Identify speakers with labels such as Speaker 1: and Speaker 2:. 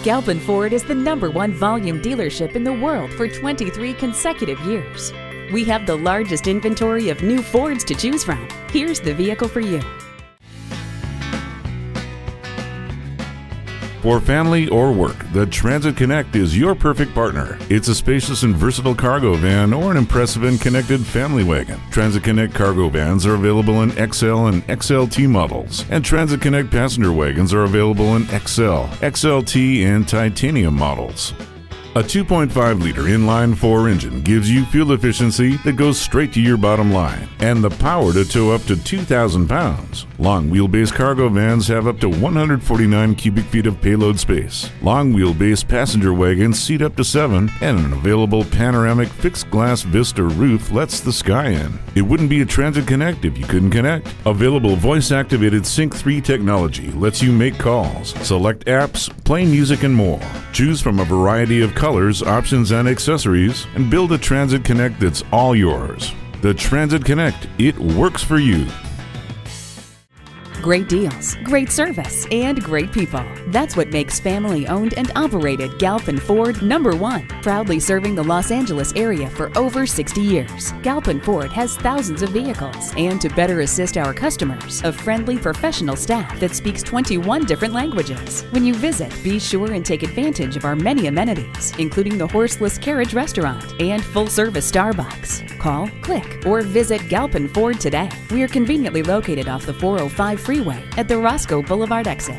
Speaker 1: Galpin Ford is the #1 volume dealership in the world for 23 consecutive years. We have the largest inventory of new Fords to choose from. Here's the vehicle for you.
Speaker 2: For family or work, the Transit Connect is your perfect partner. It's a spacious and versatile cargo van or an impressive and connected family wagon. Transit Connect cargo vans are available in XL and XLT models, and Transit Connect passenger wagons are available in XL, XLT, and titanium models. A 2.5-liter inline-4 engine gives you fuel efficiency that goes straight to your bottom line and the power to tow up to 2,000 pounds. Long wheelbase cargo vans have up to 149 cubic feet of payload space. Long wheelbase passenger wagons seat up to 7, and an available panoramic fixed glass vista roof lets the sky in. It wouldn't be a Transit Connect if you couldn't connect. Available voice-activated Sync 3 technology lets you make calls, select apps, play music, and more. Choose from a variety of colors, options, and accessories, and build a Transit Connect that's all yours. The Transit Connect, it works for you.
Speaker 1: Great deals, great service, and great people. That's what makes family-owned and operated Galpin Ford #1. Proudly serving the Los Angeles area for over 60 years. Galpin Ford has thousands of vehicles, and to better assist our customers, a friendly professional staff that speaks 21 different languages. When you visit, be sure and take advantage of our many amenities, including the horseless carriage restaurant and full-service Starbucks. Call, click, or visit Galpin Ford today. We are conveniently located off the 405 freeway at the Roscoe Boulevard exit.